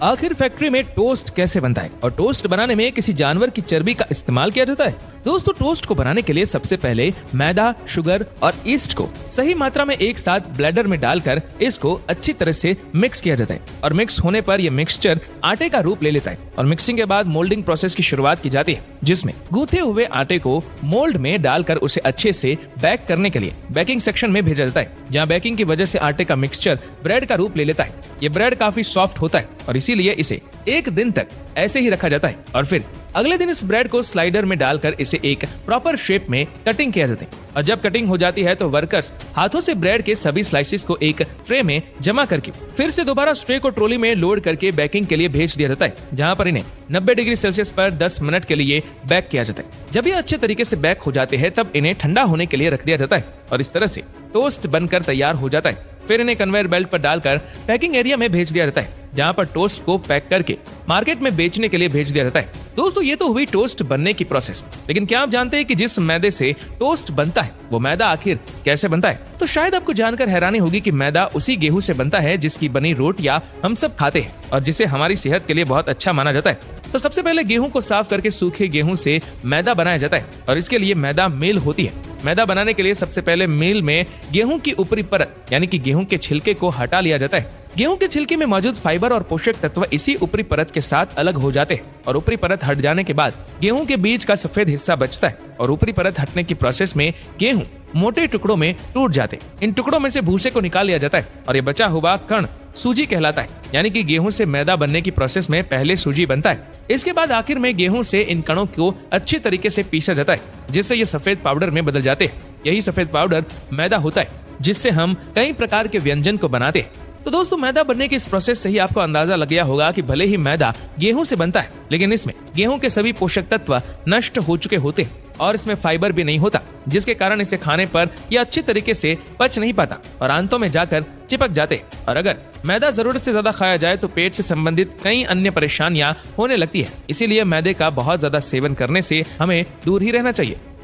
आखिर फैक्ट्री में टोस्ट कैसे बनता है और टोस्ट बनाने में किसी जानवर की चर्बी का इस्तेमाल किया जाता है? दोस्तों, टोस्ट को बनाने के लिए सबसे पहले मैदा, शुगर और ईस्ट को सही मात्रा में एक साथ ब्लेंडर में डालकर इसको अच्छी तरह से मिक्स किया जाता है और मिक्स होने पर यह मिक्सचर आटे का रूप ले लेता है और मिक्सिंग के बाद मोल्डिंग प्रोसेस की शुरुआत की जाती है, जिसमें गूथे हुए आटे को मोल्ड में डालकर उसे अच्छे से बेक करने के लिए बेकिंग सेक्शन में भेजा जाता है, जहाँ बेकिंग की वजह से आटे का मिक्सचर ब्रेड का रूप ले लेता है। ये ब्रेड काफी सॉफ्ट होता है और इसीलिए इसे एक दिन तक ऐसे ही रखा जाता है और फिर अगले दिन इस ब्रेड को स्लाइडर में डालकर इसे एक प्रॉपर शेप में कटिंग किया जाता है और जब कटिंग हो जाती है तो वर्कर्स हाथों से ब्रेड के सभी स्लाइसेस को एक ट्रे में जमा करके फिर से दोबारा उस ट्रे को ट्रॉली में लोड करके बेकिंग के लिए भेज दिया जाता है, जहां पर इन्हें 90 डिग्री सेल्सियस पर 10 मिनट के लिए बेक किया जाता है। जब ये अच्छे तरीके से बेक हो जाते हैं तब इन्हें ठंडा होने के लिए रख दिया जाता है और इस तरह से टोस्ट बनकर तैयार हो जाता है। फिर इन्हें कन्वेयर बेल्ट पर डालकर पैकिंग एरिया में भेज दिया जाता है, जहां पर टोस्ट को पैक करके मार्केट में बेचने के लिए भेज दिया जाता है। दोस्तों, ये तो हुई टोस्ट बनने की प्रोसेस, लेकिन क्या आप जानते हैं कि जिस मैदे से टोस्ट बनता है वो मैदा आखिर कैसे बनता है? तो शायद आपको जानकर हैरानी होगी कि मैदा उसी गेहूं से बनता है जिसकी बनी रोटियां हम सब खाते हैं और जिसे हमारी सेहत के लिए बहुत अच्छा माना जाता है। तो सबसे पहले गेहूं को साफ करके सूखे गेहूं से मैदा बनाया जाता है और इसके लिए मैदा मिल होती है। मैदा बनाने के लिए सबसे पहले मिल में गेहूं की ऊपरी परत यानी कि गेहूं के छिलके को हटा लिया जाता है। गेहूं के छिलके में मौजूद फाइबर और पोषक तत्व इसी ऊपरी परत के साथ अलग हो जाते हैं और ऊपरी परत हट जाने के बाद गेहूं के बीज का सफेद हिस्सा बचता है और ऊपरी परत हटने की प्रोसेस में गेहूं मोटे टुकड़ों में टूट जाते हैं। इन टुकड़ों में से भूसे को निकाल लिया जाता है और ये बचा हुआ कण सूजी कहलाता है, यानी कि गेहूं से मैदा बनने की प्रोसेस में पहले सूजी बनता है। इसके बाद आखिर में गेहूं से इन कणों को अच्छी तरीके से पीसा जाता है, जिससे ये सफेद पाउडर में बदल जाते हैं। यही सफेद पाउडर मैदा होता है, जिससे हम कई प्रकार के व्यंजन को बनाते हैं। तो दोस्तों, मैदा बनने की इस प्रोसेस से ही आपको अंदाजा लग गया होगा कि भले ही मैदा गेहूं से बनता है, लेकिन इसमें गेहूं के सभी पोषक तत्व नष्ट हो चुके होते हैं और इसमें फाइबर भी नहीं होता, जिसके कारण इसे खाने पर यह अच्छी तरीके से पच नहीं पाता और आंतों में जाकर चिपक जाते। और अगर मैदा जरूरत से ज्यादा खाया जाए तो पेट से संबंधित कई अन्य परेशानियां होने लगती है। इसीलिए मैदे का बहुत ज्यादा सेवन करने से हमें दूर ही रहना चाहिए।